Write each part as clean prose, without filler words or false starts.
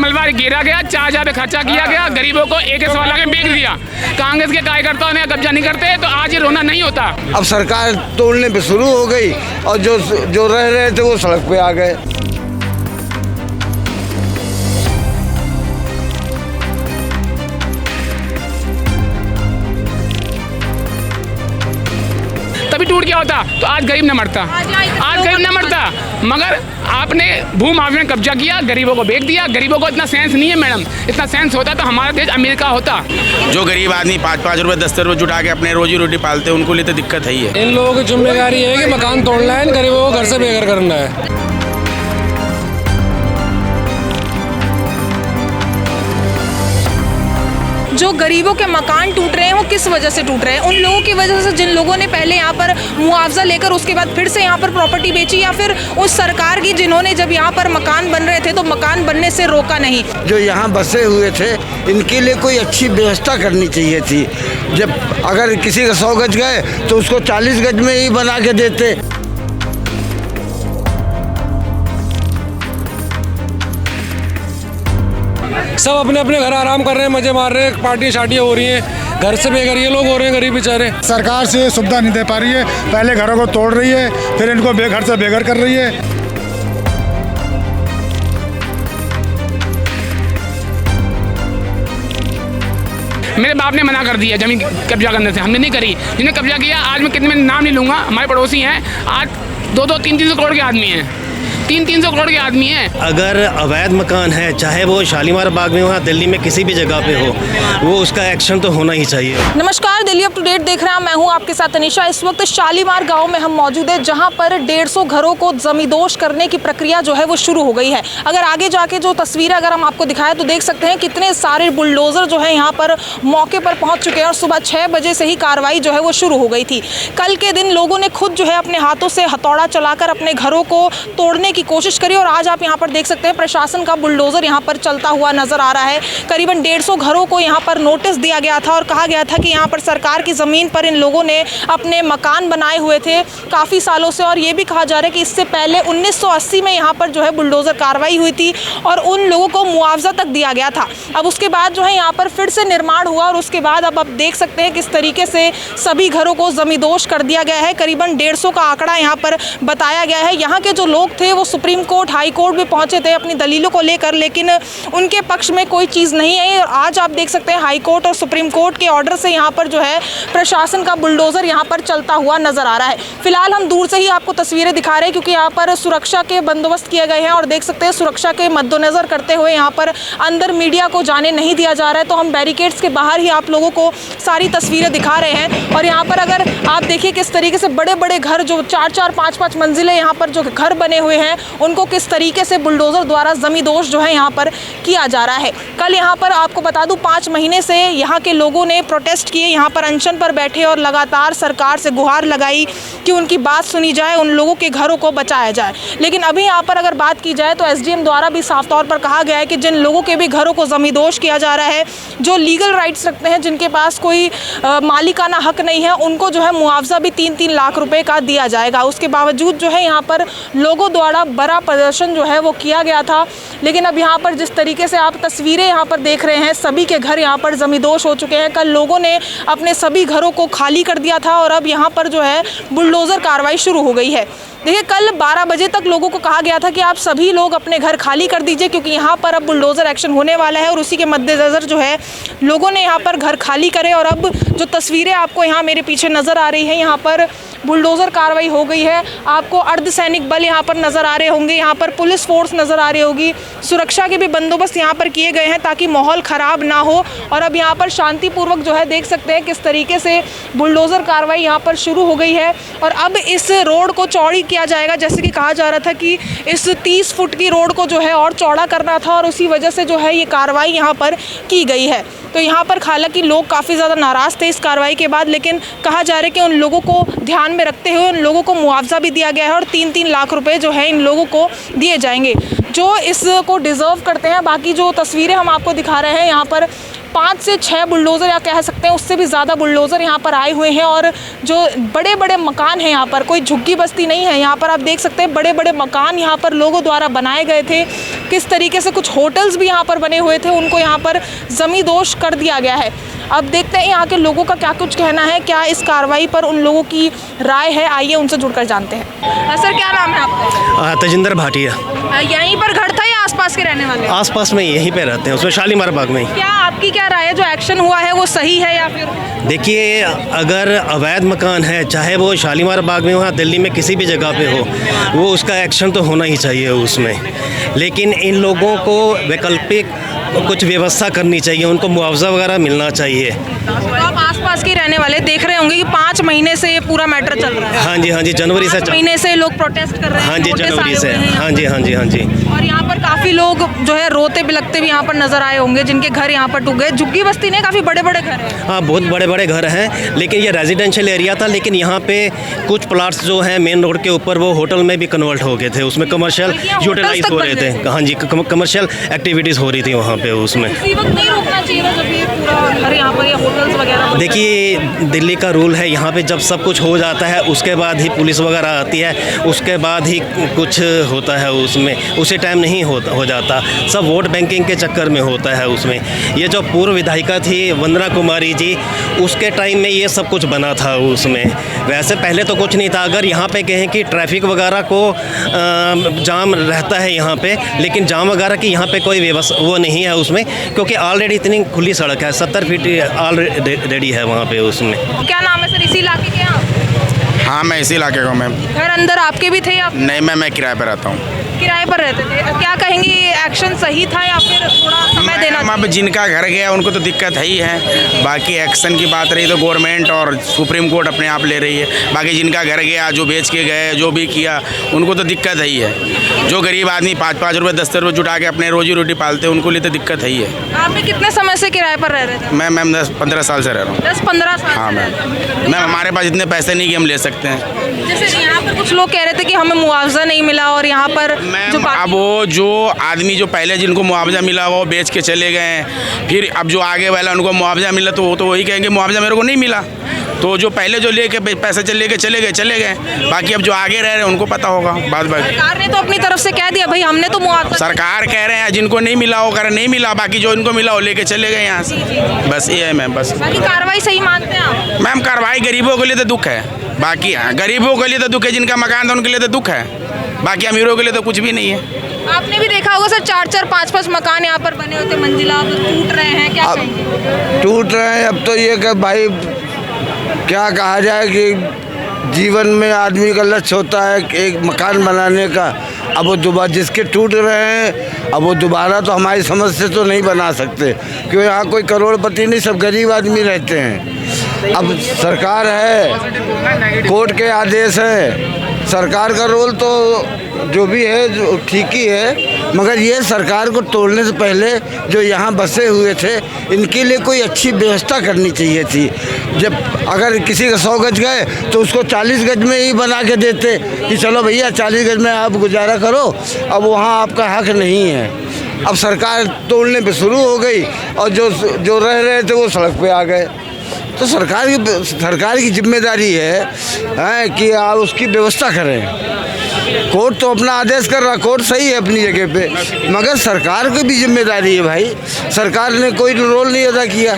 मलबा घेरा गया, 4,000 पे खर्चा किया गया, गरीबों को एक सवाल आके बेच दिया। कांग्रेस के कार्यकर्ताओं ने कब्जा नहीं करते तो आज ये रोना नहीं होता। अब सरकार तोड़ने पे शुरू हो गई और जो रह रहे थे वो सड़क पे आ गए। तभी टूट गया होता तो आज गरीब न मरता, आज गरीब न मरता। मगर आपने भूमाफिया ने कब्जा किया, गरीबों को बेच दिया। गरीबों को इतना सेंस नहीं है मैडम, इतना सेंस होता तो हमारा देश अमेरिका होता। जो गरीब आदमी 5-5 रुपए 10 रुपए जुटा के अपने रोजी रोटी पालते हैं, उनको लिए तो दिक्कत है ही है। इन लोगों की जिम्मेदारी है कि मकान तोड़ना है, गरीबों को घर से बेघर करना है। जो गरीबों के मकान टूट रहे हैं वो किस वजह से टूट रहे हैं? उन लोगों की वजह से जिन लोगों ने पहले यहाँ पर मुआवजा लेकर उसके बाद फिर से यहाँ पर प्रॉपर्टी बेची, या फिर उस सरकार की जिन्होंने जब यहाँ पर मकान बन रहे थे तो मकान बनने से रोका नहीं। जो यहाँ बसे हुए थे इनके लिए कोई अच्छी व्यवस्था करनी चाहिए थी। जब अगर किसी का 100 गज गए तो उसको 40 गज में ही बना के देते। सब अपने अपने घर आराम कर रहे हैं, मजे मार रहे हैं, पार्टी शार्टियाँ हो रही हैं, घर से बेघर ये लोग हो रहे हैं, गरीब बेचारे। सरकार से सुविधा नहीं दे पा रही है, पहले घरों को तोड़ रही है, फिर इनको बेघर से बेघर कर रही है। मेरे बाप ने मना कर दिया जमीन कब्जा करने से, हमने नहीं करी। जिन्हें कब्जा किया, आज मैं कितने नाम नहीं लूँगा, हमारे पड़ोसी हैं, आज 2-2, 3-3 करोड़ के आदमी हैं, 300 करोड़ के आदमी हैं। अगर अवैध मकान है, चाहे वो शालीमार बाग में हो या दिल्ली में किसी भी जगह पे हो, वो उसका एक्शन तो होना ही चाहिए। नमस्कार, दिल्ली अप टू डेट देख रहे हैं, मैं हूं आपके साथ अनिशा। इस वक्त शालीमार गांव में हम मौजूद हैं, जहां पर 150 घरों को जमींदोज करने की प्रक्रिया जो है वो शुरू हो गई है। अगर आगे जाके जो तस्वीरें अगर हम आपको दिखाएं तो देख सकते हैं कितने सारे बुलडोजर जो है यहाँ पर मौके पर पहुँच चुके हैं और सुबह 6 बजे से ही कार्रवाई जो है वो शुरू हो गई थी। कल के दिन लोगों ने खुद जो है अपने हाथों से हथौड़ा चलाकर अपने घरों को तोड़ने की कोशिश करी और आज आप यहाँ पर देख सकते हैं प्रशासन का बुलडोजर यहाँ पर चलता हुआ नजर आ रहा है। करीबन 150 घरों को यहाँ पर नोटिस दिया गया था और कहा गया था कि यहाँ पर सरकार की ज़मीन पर इन लोगों ने अपने मकान बनाए हुए थे काफ़ी सालों से, और ये भी कहा जा रहा है कि इससे पहले 1980 में यहाँ पर जो है बुलडोजर कार्रवाई हुई थी और उन लोगों को मुआवजा तक दिया गया था। अब उसके बाद जो है यहाँ पर फिर से निर्माण हुआ और उसके बाद अब आप देख सकते हैं किस तरीके से सभी घरों को जमींदोज कर दिया गया है। करीबन 150 का आंकड़ा यहाँ पर बताया गया है। यहाँ के जो लोग थे वो सुप्रीम कोर्ट, हाई कोर्ट भी पहुंचे थे अपनी दलीलों को लेकर, लेकिन उनके पक्ष में कोई चीज़ नहीं आई। और आज आप देख सकते हैं हाई कोर्ट और सुप्रीम कोर्ट के ऑर्डर से यहाँ पर जो है प्रशासन का बुलडोजर यहाँ पर चलता हुआ नजर आ रहा है। फिलहाल हम दूर से ही आपको तस्वीरें दिखा रहे हैं क्योंकि यहाँ पर सुरक्षा के बंदोबस्त किए गए हैं और देख सकते हैं सुरक्षा के मद्देनजर करते हुए यहाँ पर अंदर मीडिया को जाने नहीं दिया जा रहा है। तो हम बैरिकेड्स के बाहर ही आप लोगों को सारी तस्वीरें दिखा रहे हैं। और यहाँ पर अगर आप देखिए किस तरीके से बड़े बड़े घर जो 4-4, 5-5 मंजिलें यहाँ पर जो घर बने हुए हैं उनको किस तरीके से बुलडोजर द्वारा जमींदोज जो है यहाँ पर किया जा रहा है। कल यहाँ पर आपको बता दूं 5 महीने से यहाँ के लोगों ने प्रोटेस्ट किए, यहाँ पर अनशन पर बैठे और लगातार सरकार से गुहार लगाई कि उनकी बात सुनी जाए, उन लोगों के घरों को बचाया जाए। लेकिन अभी यहाँ पर अगर बात की जाए तो एसडीएम द्वारा भी साफ तौर पर कहा गया है कि जिन लोगों के भी घरों को जमींदोज किया जा रहा है, जो लीगल राइट्स रखते हैं, जिनके पास कोई मालिकाना हक नहीं है, उनको जो है मुआवजा भी 3-3 लाख रुपए का दिया जाएगा। उसके बावजूद जो है यहाँ पर लोगों द्वारा बड़ा प्रदर्शन जो है वो किया गया था। लेकिन अब यहाँ पर जिस तरीके से आप तस्वीरें यहाँ पर देख रहे हैं, सभी के घर यहाँ पर जमींदोज हो चुके हैं। कल लोगों ने अपने सभी घरों को खाली कर दिया था और अब यहाँ पर जो है बुलडोजर कार्रवाई शुरू हो गई है। देखिए, कल 12 बजे तक लोगों को कहा गया था कि आप सभी लोग अपने घर खाली कर दीजिए क्योंकि यहाँ पर अब बुलडोजर एक्शन होने वाला है और उसी के मद्देनज़र जो है लोगों ने यहाँ पर घर खाली करे। और अब जो तस्वीरें आपको यहाँ मेरे पीछे नज़र आ रही हैं, यहाँ पर बुलडोजर कार्रवाई हो गई है। आपको अर्धसैनिक बल यहाँ पर नज़र आ रहे होंगे, यहाँ पर पुलिस फोर्स नज़र आ रही होगी, सुरक्षा के भी बंदोबस्त यहाँ पर किए गए हैं ताकि माहौल ख़राब ना हो। और अब यहाँ पर शांतिपूर्वक जो है देख सकते हैं किस तरीके से बुलडोजर कार्रवाई यहाँ पर शुरू हो गई है। और अब इस रोड को चौड़ी किया जाएगा, जैसे कि कहा जा रहा था कि इस 30 फुट की रोड को जो है और चौड़ा करना था और उसी वजह से जो है ये कार्रवाई यहाँ पर की गई है। तो यहाँ पर हालांकि लोग काफ़ी ज़्यादा नाराज़ थे इस कार्रवाई के बाद, लेकिन कहा जा रहा है कि उन लोगों को ध्यान में रखते हुए उन लोगों को मुआवजा भी दिया गया है और 3-3 लाख रुपए जो है इन लोगों को दिए जाएंगे जो इसको डिज़र्व करते हैं। बाकी जो तस्वीरें हम आपको दिखा रहे हैं, यहाँ पर 5 से 6 बुलडोज़र या कह सकते हैं उससे भी ज़्यादा बुलडोज़र यहाँ पर आए हुए हैं और जो बड़े बड़े मकान हैं यहाँ पर, कोई झुग्गी बस्ती नहीं है यहाँ पर। आप देख सकते हैं बड़े बड़े मकान यहाँ पर लोगों द्वारा बनाए गए थे। किस तरीके से कुछ होटल्स भी यहाँ पर बने हुए थे, उनको यहाँ पर ज़मींदोज़ कर दिया गया है। अब देखते हैं यहाँ के लोगों का क्या कुछ कहना है, क्या इस कार्रवाई पर उन लोगों की राय है। आइए उनसे जुड़कर जानते हैं। सर क्या नाम है आपका? तजिंदर भाटिया। यहीं पर घर था या आसपास के रहने वाले? आसपास में यहीं पे रहते हैं, उसमें शालीमार बाग में ही। क्या आपकी क्या राय है, जो एक्शन हुआ है वो सही है या फिर? देखिए, अगर अवैध मकान है, चाहे वो शालीमार बाग में हो या दिल्ली में किसी भी जगह पे हो, वो उसका एक्शन तो होना ही चाहिए उसमें। लेकिन इन लोगों को वैकल्पिक कुछ व्यवस्था करनी चाहिए, उनको मुआवजा वगैरह मिलना चाहिए। तो आप आसपास के रहने वाले देख रहे होंगे कि 5 महीने से ये पूरा मैटर चल रहा है। हाँ जी, जनवरी से 5 महीने से लोग प्रोटेस्ट कर रहे हैं। हाँ जी, नोटिस जनवरी आए से। हुए हैं। हाँ जी। और यहाँ पर काफ़ी लोग जो है रोते बिलखते भी यहाँ पर नजर आए होंगे, जिनके घर यहाँ पर डूब गए। झुग्गी बस्ती ने काफ़ी बड़े बड़े घर हैं। हाँ, बहुत बड़े बड़े घर हैं, लेकिन ये रेजिडेंशियल एरिया था। लेकिन यहाँ पे कुछ प्लाट्स जो हैं मेन रोड के ऊपर, वो होटल में भी कन्वर्ट हो गए थे, उसमें कमर्शियल यूटिलाइज हो रहे थे। हाँ जी, कमर्शियल एक्टिविटीज़ हो रही थी वहाँ पे उसमें। इसी वक्त नहीं रोकना चाहिए था जब ये पूरा घर यहाँ पर, ये होटल्स वगैरह? देखिए, दिल्ली का रूल है, यहाँ पे जब सब कुछ हो जाता है उसके बाद ही पुलिस वगैरह आती है, उसके बाद ही कुछ होता है उसमें, उसी टाइम नहीं हो जाता। सब वोट बैंकिंग के चक्कर में होता है उसमें। ये जो पूर्व विधायिका थी वंदना कुमारी जी, उसके टाइम में ये सब कुछ बना था उसमें। वैसे पहले तो कुछ नहीं था। अगर यहाँ पे कहें कि ट्रैफिक वगैरह को जाम रहता है यहाँ पे, लेकिन जाम वगैरह की यहाँ पे कोई व्यवस्था वो नहीं है उसमें, क्योंकि ऑलरेडी इतनी खुली सड़क है, 70 फीट ऑलरेडी है वहाँ पे उसमें। क्या नाम है सर, इसी इलाके के आप? हाँ, मैं इसी इलाके का हूँ मैम। घर अंदर आपके भी थे या? नहीं मैम, मैं किराए पर रहता हूँ। किराए पर रहते थे। क्या कहेंगे, एक्शन सही था या फिर थोड़ा समय देना? अब जिनका घर गया उनको तो दिक्कत है ही है। बाकी एक्शन की बात रही तो गवर्नमेंट और सुप्रीम कोर्ट अपने आप ले रही है। बाकी जिनका घर गया, जो बेच के गए, जो भी किया, उनको तो दिक्कत है ही है। जो गरीब आदमी 5-5 रुपये 10 रुपये जुटा के अपने रोजी रोटी पालते हैं, उनको लिए तो दिक्कत है ही है। आप भी कितने समय से किराए पर रह रहे थे? मैं मैम 10-15 साल से रह रहा हूँ। 10-15 साल? हाँ मैम। मैम, हमारे पास इतने पैसे नहीं कि हम ले सकते हैं। जैसे यहाँ पर कुछ लोग कह रहे थे कि हमें मुआवजा नहीं मिला, और यहाँ पर मैम अब वो जो आदमी जो पहले जिनको मुआवजा मिला वो बेच के चले गए, फिर अब जो आगे वाला उनको मुआवजा मिला तो वो तो वही कहेंगे मुआवजा मेरे को नहीं मिला। तो जो पहले जो लेके पैसे लेके चले गए। बाकी अब जो आगे रह रहे हैं उनको पता होगा। बात सरकार ने तो अपनी तरफ से कह दिया भाई, हमने तो मुआवजा। सरकार कह रहे हैं जिनको नहीं मिला वो कह रहे नहीं मिला, बाकी जो इनको मिला वो लेके चले गए यहाँ से। बस ये है मैम। बस बाकी कार्रवाई सही मानते हैं आप? मैम, कार्रवाई गरीबों के लिए तो दुख है। बाकी हाँ, गरीबों के लिए तो दुख है, जिनका मकान था उनके लिए तो दुख है। बाकी अमीरों के लिए तो कुछ भी नहीं है। आपने भी देखा होगा सर, 4-4, 5-5 मकान यहाँ पर बने होते मंजिला, अब टूट रहे हैं। क्या कहेंगे? टूट रहे हैं। अब तो ये कि भाई क्या कहा जाए कि जीवन में आदमी का लक्ष्य होता है कि एक मकान बनाने का। अब वो दोबारा जिसके टूट रहे हैं, अब वो दोबारा तो हमारी समझ से तो नहीं बना सकते, क्योंकि यहाँ कोई करोड़पति नहीं, सब गरीब आदमी रहते हैं। अब सरकार है, कोर्ट के आदेश हैं, सरकार का रोल तो जो भी है जो ठीक ही है, मगर ये सरकार को तोड़ने से पहले जो यहाँ बसे हुए थे इनके लिए कोई अच्छी व्यवस्था करनी चाहिए थी। जब अगर किसी का 100 गज गए तो उसको 40 गज में ही बना के देते कि चलो भैया 40 गज में आप गुजारा करो, अब वहाँ आपका हक नहीं है। अब सरकार तोड़ने पे शुरू हो गई और जो रह रहे थे वो सड़क पे आ गए। तो सरकार की जिम्मेदारी है कि आप उसकी व्यवस्था करें। कोर्ट तो अपना आदेश कर रहा, कोर्ट सही है अपनी जगह पे, मगर सरकार की भी जिम्मेदारी है भाई। सरकार ने कोई रोल नहीं अदा किया।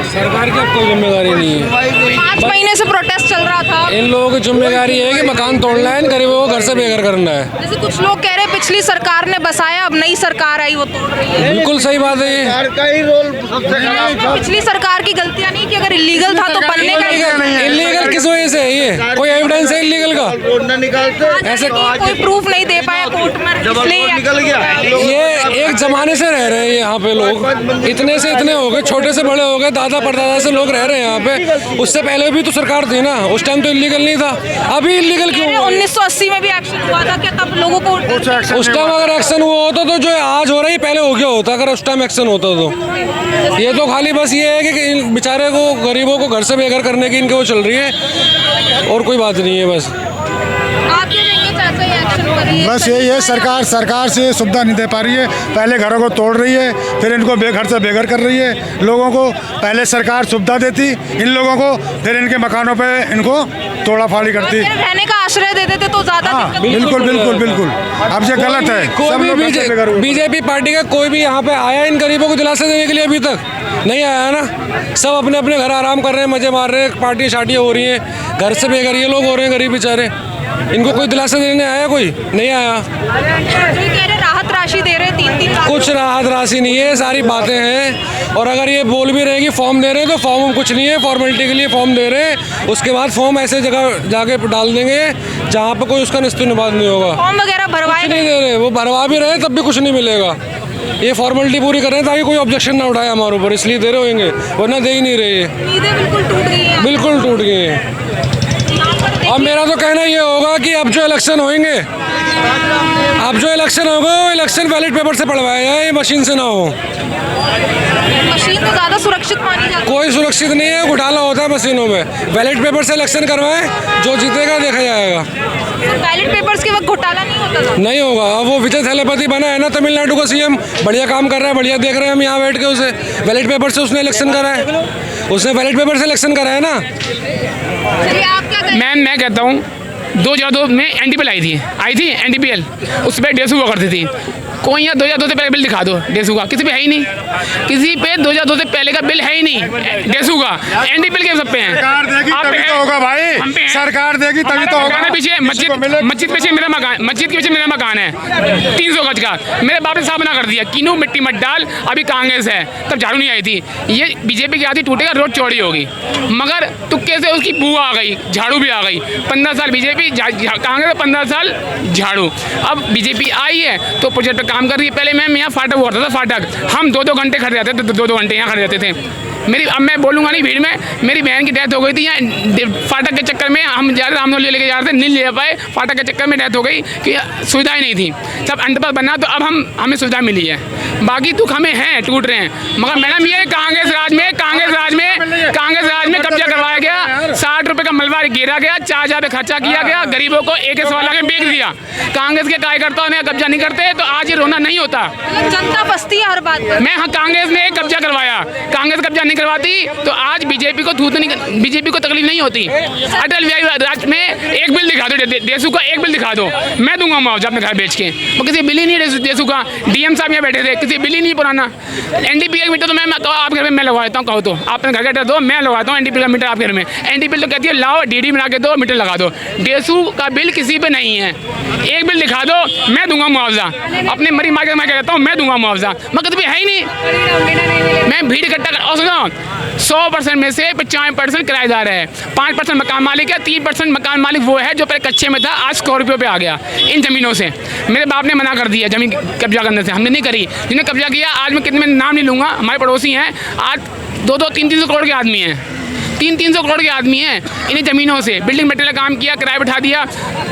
सरकार की अब कोई जिम्मेदारी नहीं है। 5 महीने से प्रोटेस्ट चल रहा था। इन लोगों की जिम्मेदारी है कि मकान तोड़ना है, गरीबों को घर से बेघर करना है। जैसे कुछ लोग कह रहे हैं पिछली सरकार ने बसाया, अब नई सरकार आई वो तोड़ रही है। बिल्कुल सही बात है ये। सरकार का ही रोल सबसे खराब। पिछली सरकार की गलतियां नहीं कि अगर इलीगल था तो बनने का इलीगल किस वजह से है? ये कोई एविडेंस है इलीगल का? न निकालते ऐसे कोई प्रूफ नहीं दे पाया कोर्ट में, इसलिए निकल गया। ये एक जमाने से रह रहे हैं यहाँ पे लोग, इतने से इतने हो गए, छोटे से बड़े हो गए, दादा परदादा से लोग रह रहे हैं यहाँ पे। उससे पहले भी तो सरकार थी ना, उस टाइम तो इलीगल नहीं था, अभी इलीगल क्यों? 1980 में भी एक्शन हुआ था क्या? तब लोगों को उस टाइम अगर एक्शन हुआ होता तो जो आज हो रहा है पहले हो गया होता, अगर उस टाइम एक्शन होता तो। ये तो खाली बस ये है कि बेचारे को, गरीबों को घर से बेघर करने की इनके वो चल रही है, और कोई बात नहीं है। बस आप क्या देंगे, ऐसा ही एक्शन कर रही है? बस यही है, सरकार से सुविधा नहीं दे पा रही है। पहले घरों को तोड़ रही है, फिर इनको बेघर से बेघर कर रही है लोगों को। पहले सरकार सुविधा देती इन लोगों को, फिर इनके मकानों पे इनको तोड़ा फाड़ी करती। अगर रहने का आश्रय दे देते तो ज्यादा दिक्कत नहीं बिल्कुल बिल्कुल बिल्कुल। अब ये गलत है। सब लोग घर से बेघर हुए। बीजेपी पार्टी का कोई भी यहाँ पे आया इन गरीबों को दिलासा देने के लिए? अभी तक नहीं आया ना। सब अपने अपने घर आराम कर रहे हैं, मजे मार रहे हैं, पार्टी शार्टियाँ हो रही हैं, घर से बेघर ये लोग हो रहे हैं गरीब बेचारे। इनको कोई दिलासा देने आया? कोई नहीं आया। जो ये कह रहे राहत राशि दे रहे 3-3 लाख। कुछ राहत राशि नहीं है, सारी बातें हैं। और अगर ये बोल भी रहे कि फॉर्म दे रहे हैं तो फॉर्म कुछ नहीं है, फॉर्मेलिटी के लिए फॉर्म दे रहे हैं। उसके बाद फॉर्म ऐसे जगह जाके डाल देंगे जहाँ पर कोई उसका निस्तेमाल नहीं होगा। फॉर्म वगैरह भरवाए कुछ नहीं दे रहे, वो भरवा भी रहे तब भी कुछ नहीं मिलेगा। ये फॉर्मेलिटी पूरी कर रहे हैं ताकि कोई ऑब्जेक्शन ना उठाए हमारे ऊपर, इसलिए दे रहे होंगे, वरना दे ही नहीं रहे। उम्मीदें बिल्कुल टूट गई हैं। बिल्कुल टूट गई हैं। अब मेरा तो कहना ये होगा कि अब जो इलेक्शन होंगे, अब जो इलेक्शन होगा वो इलेक्शन बैलेट पेपर से पढ़वाया जाए, मशीन से ना हो। मशीन तो ज्यादा सुरक्षित मानी जाती है। कोई सुरक्षित नहीं है, घोटाला होता है मशीनों में। बैलेट पेपर से इलेक्शन करवाएं, जो जीतेगा देखा जाएगा। तो बैलेट पेपर्स के वक्त घोटाला नहीं होता था? नहीं होगा। अब वो विजय थलेपति बना है ना तमिलनाडु का सीएम, बढ़िया काम कर रहा है, बढ़िया देख रहे हैं हम यहाँ बैठ के उसे। बैलेट पेपर से उसने इलेक्शन करा है, उसने बैलेट पेपर से इलेक्शन करा है ना। चलिए आप क्या कहें? मैं कहता हूँ 2002 में एनडीपीएल आई थी एनडीपीएल, उस पर 150 हुआ करती थी। कोई यहाँ 2002 से पहले बिल दिखा दो 150 का, किसी पे है ही नहीं। किसी पे 2002 से पहले का बिल है ही नहीं 150 का। एनडीपीएल के सब पे हैं। सरकार देगी तभी तो होगा भाई, सरकार देगी तभी तो होगा। पीछे मस्जिद पीछे मेरा मकान, मस्जिद के पीछे मेरा मकान है 300 गज का। मेरे बाप ने साफ मना कर दिया, कीनू मिट्टी मत डाल, अभी कांग्रेस है तब झाड़ू नहीं आई थी। ये बीजेपी की आती टूटेगा, रोड चौड़ी होगी, मगर तुक्के से उसकी बुआ आ गई, झाड़ू भी आ गई। 15 साल बीजेपी, कांग्रेस 15 साल झाड़ू। अब बीजेपी आई है तो प्रोजेक्ट पे काम कर रही है। पहले मैं यहाँ फाटक हुआ था, फाटक हम 2-2 घंटे खड़े रहते थे, 2-2 घंटे यहाँ खड़े रहते थे। मेरी, अब मैं बोलूँगा नहीं भीड़ में, मेरी बहन की डेथ हो गई थी यहाँ फाटक के चक्कर में। हम जा रहे रामनौली लेके जा रहे थे, नहीं ले पाए, फाटक के चक्कर में डेथ हो गई कि सुविधाएं नहीं थी। जब अंडरपास बना तो अब हमें सुविधा मिली है। बाकी दुख हमें हैं, टूट रहे हैं। मगर मैडम ये कांग्रेस राज में कब्जा करवाया गया, 60 रुपये का मलबा गिरा गया, 4,000 रुपये खर्चा किया गया, गरीबों को एक सवाल आगे बेच दिया। कांग्रेस के कार्यकर्ताओं ने कब्जा नहीं करते तो आज ये रोना नहीं होता। जनता बसती है हर बात पर। मैं हाँ, कांग्रेस ने कब्जा करवाया, कांग्रेस कब्जा नहीं करवाती तो आज बीजेपी को बीजेपी को तकलीफ नहीं होती। अटल बिहारी राज में एक बिल दिखा दो, डेसू का एक बिल दिखा दो, मैं दूंगा मुआवजा अपने घर बेच के। वो किसी बिल ही नहीं डेसू का। डीएम साहब यहाँ बैठे थे, किसी बिल ही नहीं पुराना। एनडीपी का मीटर तो मैं आप घर में मैं लगवा देता हूँ, कहो तो आप अपने घर का दो, मैं लगवाता हूँ एनडीपी का मीटर आप घर में। एनडीपी तो कहती है लाओ डीडी बना के दो, मीटर लगा दो। डेसू का बिल किसी पे नहीं है, एक बिल दिखा दो, मैं दूंगा मुआवजा। अपने मरी मार के मैं कहता हूँ मैं दूंगा मुआवजा, मगर कभी है ही नहीं। मैं भीड़ इकट्ठा कर, और सुनो 100% में से 95% किराएदार है, 5% मकान मालिक है, 3% मकान मालिक वो है जो पहले कच्चे में था, आज स्कॉर्पियो पे आ गया इन ज़मीनों से। मेरे बाप ने मना कर दिया ज़मीन कब्जा करने से, हमने नहीं करी। जिन्होंने कब्जा किया, आज मैं कितने नाम नहीं लूँगा, हमारे पड़ोसी हैं, आज 2-2, 300 करोड़ के आदमी हैं, 300 करोड़ के आदमी हैं। इन्हीं ज़मीनों से बिल्डिंग मटेरियल काम किया, किराया बिठा दिया।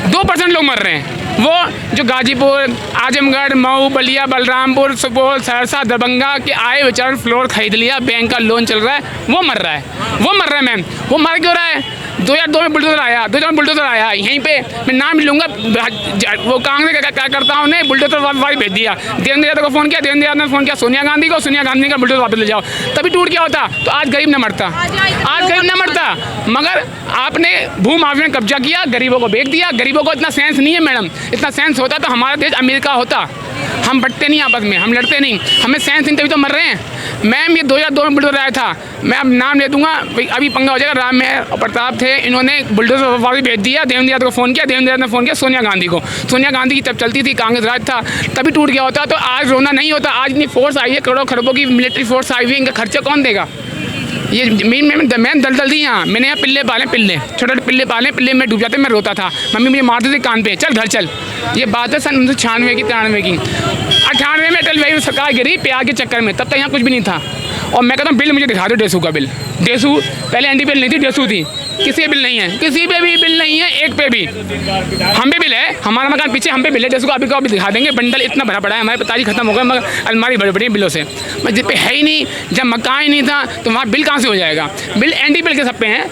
2% लोग मर रहे हैं, वो जो गाजीपुर, आजमगढ़, मऊ, बलिया, बलरामपुर, सुपौल, सहरसा, दरभंगा के आए बेचारे फ्लोर खरीद लिया, बैंक का लोन चल रहा है, वो मर रहा है मैम। वो मर क्यों रहा है? 2002 में बुलडोजर आया, 2002 में बुलडोजर आया यहीं पे, मैं नाम नहीं लूँगा। वो कांग्रेस के कार्यकर्ताओं ने बुलडोजर वापस भेज दिया। देवेंद्र यादव को फ़ोन किया, देवेंद्र यादव ने फ़ोन किया सोनिया गांधी को, सोनिया गांधी का बुलडोजर वापस ले जाओ, तभी टूट गया होता तो आज गरीब न मरता, आज गरीब न मरता। मगर आपने भूमाफिया ने कब्जा किया, गरीबों को बेच दिया। गरीबों को इतना सेंस नहीं है मैडम, इतना सेंस होता तो हमारा देश अमेरिका होता। हम बटते नहीं आपस में, हम लड़ते नहीं, हमें सेंस नहीं, तभी तो मर रहे हैं। मैम ये 2002 में बुलडोजर आया था, मैं अब नाम ले दूंगा, अभी पंगा हो जाएगा। राम मेहर और प्रताप थे, इन्होंने बुलडोजर वापस भेज दिया। देवेंद्र यादव को फ़ोन किया, देवेंद्र यादव ने फ़ोन किया सोनिया गांधी को। सोनिया गांधी की तब चलती थी, कांग्रेस राज था, तभी टूट गया होता तो आज रोना नहीं होता। आज इतनी फोर्स आई है, करोड़ों खरबों की मिलिट्री फोर्स आई हुई है, इनका खर्चा कौन देगा? ये मैं दलदल थी यहाँ, मैंने यहाँ पिल्ले पाले, पिल्ले छोटे छोटे पिल्ले पाले, पिल्ले में डूब जाते, मैं रोता था, मम्मी मुझे मारती थी कान पे, चल घर चल। ये बात है सन 1996 की, 93 की। 98 में अटल बिहारी सरकार गिरी प्याज के चक्कर में, तब तक यहाँ कुछ भी नहीं था। और मैं कहता हूँ बिल मुझे दिखा दो, डेसू का बिल। डेसू पहले एनडीपीएल नहीं थी, डेसू थी, किसी बिल नहीं है, किसी पे भी बिल नहीं है, एक पे भी। हम पे बिल है, हमारा मकान पीछे, हम पे बिल है, डेसू का अभी को अभी दिखा देंगे। बंडल इतना भरा पड़ा है, हमारे पिताजी खत्म हो गए, मगर अलमारी भरी पड़ी है बिलों से। जिस पे है ही नहीं, जब मकान ही नहीं था तो वहाँ बिल कहाँ से हो जाएगा? बिल एनडीपीएल के सब पे हैं।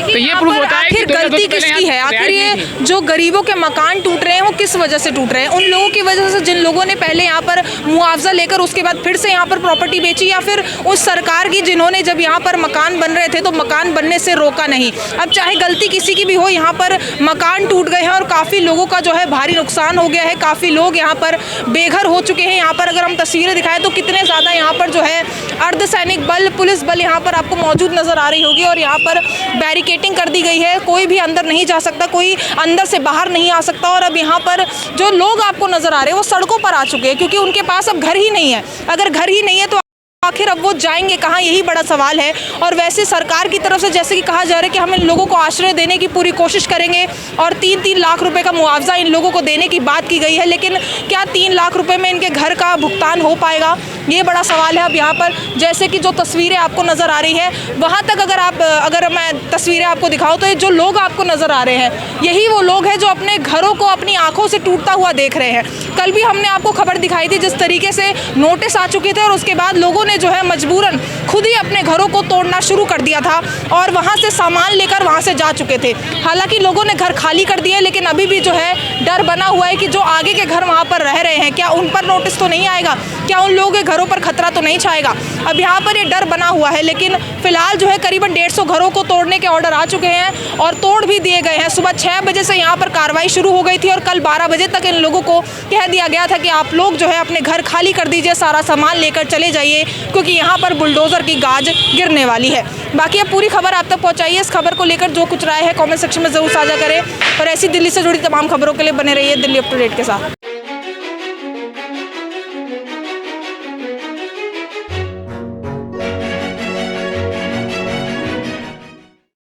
तो ये यहाँ प्रूफ पर होता है आखिर कि 2002 गलती से पहले किसकी है? यहाँ आखिर रिहाइश ये नहीं थी। जो गरीबों के मकान टूट रहे हैं वो किस वजह से टूट रहे हैं? उन लोगों की वजह से जिन लोगों ने पहले यहाँ पर मुआवजा लेकर उसके बाद फिर से यहाँ पर प्रॉपर्टी बेची, या फिर उस सरकार की जिन्होंने जब यहाँ पर मकान बन रहे थे तो मकान बनने से रोका नहीं? अब चाहे गलती किसी की भी हो, यहाँ पर मकान टूट गए हैं और काफ़ी लोगों का जो है भारी नुकसान हो गया है, काफ़ी लोग यहाँ पर बेघर हो चुके हैं। यहाँ पर अगर हम तस्वीरें दिखाएं तो कितने ज़्यादा यहाँ पर जो है अर्धसैनिक बल, पुलिस बल यहाँ पर आपको मौजूद नजर आ रही होगी और यहाँ पर बैरिकेटिंग कर दी गई है। कोई भी अंदर नहीं जा सकता, कोई अंदर से बाहर नहीं आ सकता। और अब यहाँ पर जो लोग आपको नजर आ रहे हैं वो सड़कों पर आ चुके हैं क्योंकि उनके पास अब घर ही नहीं है। अगर घर ही नहीं है तो आखिर अब वो जाएंगे कहाँ, यही बड़ा सवाल है। और वैसे सरकार की तरफ से जैसे कि कहा जा रहा है कि हम इन लोगों को आश्रय देने की पूरी कोशिश करेंगे और 3-3 लाख रुपए का मुआवजा इन लोगों को देने की बात की गई है, लेकिन क्या 3 लाख रुपए में इनके घर का भुगतान हो पाएगा, ये बड़ा सवाल है। अब यहाँ पर जैसे कि जो तस्वीरें आपको नज़र आ रही हैं वहाँ तक अगर मैं तस्वीरें आपको दिखाऊँ तो ये जो लोग आपको नज़र आ रहे हैं यही वो लोग हैं जो अपने घरों को अपनी आंखों से टूटता हुआ देख रहे हैं। कल भी हमने आपको खबर दिखाई थी जिस तरीके से नोटिस आ चुके थे और उसके बाद लोगों ने जो है मजबूरन खुद ही अपने घरों को तोड़ना शुरू कर दिया था और वहाँ से सामान लेकर वहाँ से जा चुके थे। हालांकि लोगों ने घर खाली कर दिए, लेकिन अभी भी जो है डर बना हुआ है कि जो आगे के घर वहाँ पर रह रहे हैं क्या उन पर नोटिस तो नहीं आएगा, क्या उन लोगों के घरों पर खतरा तो नहीं छाएगा। अब यहाँ पर ये डर बना हुआ है, लेकिन फिलहाल जो है करीबन 150 घरों को तोड़ने के ऑर्डर आ चुके हैं और तोड़ भी दिए गए हैं। सुबह 6 बजे से यहाँ पर कार्रवाई शुरू हो गई थी और कल 12 बजे तक इन लोगों को कह दिया गया था कि आप लोग जो है अपने घर खाली कर दीजिए, सारा सामान लेकर चले जाइए क्योंकि यहाँ पर बुलडोजर की गाज गिरने वाली है। बाकी अब पूरी खबर आप तक पहुँचाइए। इस खबर को लेकर जो कुछ राय है कॉमेंट सेक्शन में ज़रूर साझा करें और ऐसी दिल्ली से जुड़ी तमाम खबरों के लिए बने रहिए दिल्ली अप टू डेट के साथ।